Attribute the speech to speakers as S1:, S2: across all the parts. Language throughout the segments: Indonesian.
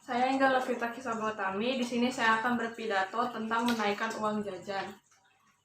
S1: Saya Enggal Lovita Kisagotami. Di sini saya akan berpidato tentang menaikkan uang jajan.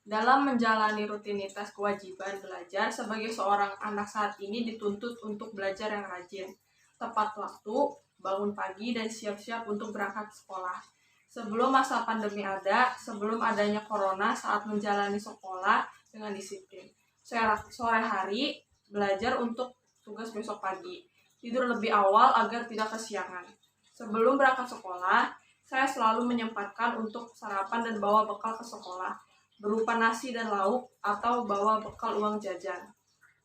S1: Dalam menjalani rutinitas kewajiban belajar, sebagai seorang anak saat ini dituntut untuk belajar yang rajin, tepat waktu, bangun pagi, dan siap-siap untuk berangkat sekolah. Sebelum masa pandemi ada, sebelum adanya corona, saat menjalani sekolah dengan disiplin. Sore hari, belajar untuk tugas besok pagi. Tidur lebih awal agar tidak kesiangan. Sebelum berangkat sekolah, saya selalu menyempatkan untuk sarapan dan bawa bekal ke sekolah, berupa nasi dan lauk atau bawa bekal uang jajan.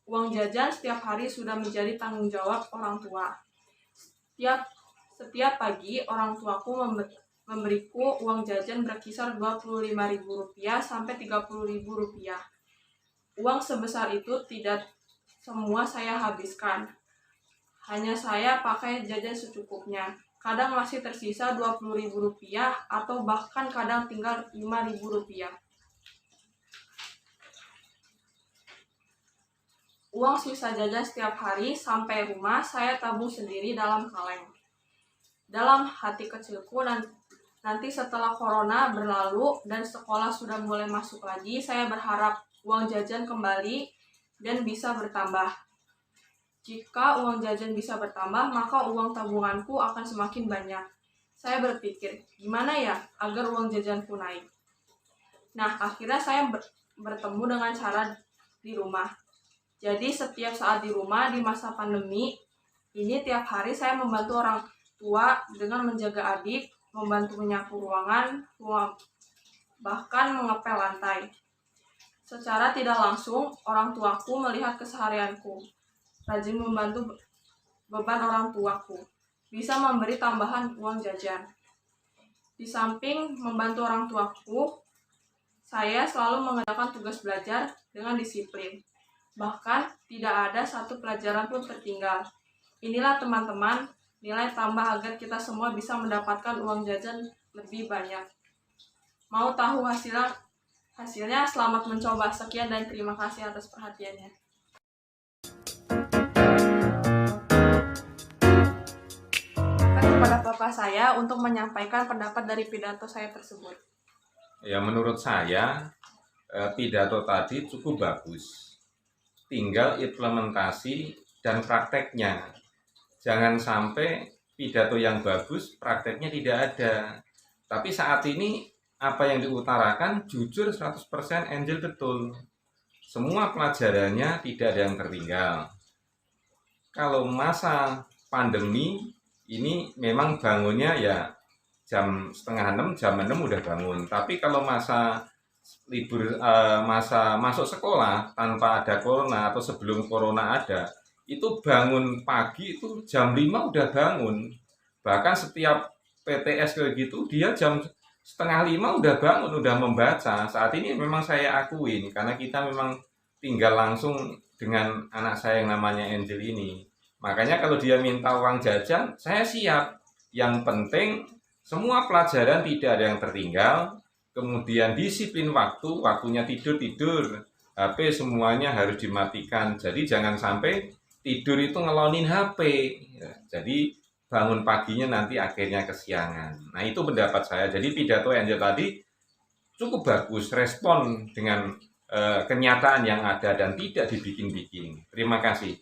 S1: Uang jajan setiap hari sudah menjadi tanggung jawab orang tua. Setiap pagi, orang tuaku memberiku uang jajan berkisar Rp25.000 sampai Rp30.000. Uang sebesar itu tidak semua saya habiskan. Hanya saya pakai jajan secukupnya. Kadang masih tersisa Rp20.000 atau bahkan kadang tinggal Rp5.000. Uang sisa jajan setiap hari sampai rumah saya tabung sendiri dalam kaleng. Dalam hati kecilku, nanti setelah corona berlalu dan sekolah sudah mulai masuk lagi, saya berharap uang jajan kembali dan bisa bertambah. Jika uang jajan bisa bertambah, maka uang tabunganku akan semakin banyak. Saya berpikir, gimana ya agar uang jajanku naik? Nah, akhirnya saya bertemu dengan cara di rumah. Jadi setiap saat di rumah di masa pandemi ini, tiap hari saya membantu orang tua dengan menjaga adik, membantu menyapu ruangan, bahkan mengepel lantai. Secara tidak langsung, orang tuaku melihat keseharianku, rajin membantu beban orang tuaku, bisa memberi tambahan uang jajan. Di samping membantu orang tuaku, saya selalu mengerjakan tugas belajar dengan disiplin. Bahkan tidak ada satu pelajaran pun tertinggal. Inilah teman-teman, nilai tambah agar kita semua bisa mendapatkan uang jajan lebih banyak. Mau tahu hasilnya? Selamat mencoba. Sekian dan terima kasih atas perhatiannya. Kepada Bapak saya untuk menyampaikan pendapat dari pidato saya tersebut.
S2: Ya, menurut saya pidato tadi cukup bagus. Tinggal implementasi dan prakteknya. Jangan sampai pidato yang bagus, prakteknya tidak ada. Tapi saat ini apa yang diutarakan jujur 100% Angel betul. Semua pelajarannya tidak ada yang tertinggal. Kalau masa pandemi ini memang bangunnya ya jam setengah 6, jam 6 udah bangun. Tapi kalau masa libur, masa masuk sekolah tanpa ada corona atau sebelum corona ada, itu bangun pagi itu jam 5 udah bangun. Bahkan setiap PTS kayak gitu dia jam setengah 5 udah bangun, udah membaca. Saat ini memang saya akuin karena kita memang tinggal langsung dengan anak saya yang namanya Angel ini. Makanya kalau dia minta uang jajan, saya siap. Yang penting semua pelajaran tidak ada yang tertinggal. Kemudian disiplin waktunya tidur, HP semuanya harus dimatikan. Jadi jangan sampai tidur itu ngelonin HP. Ya, jadi bangun paginya nanti akhirnya kesiangan. Nah, itu pendapat saya. Jadi pidato Angel tadi cukup bagus, respon dengan kenyataan yang ada dan tidak dibikin-bikin. Terima kasih.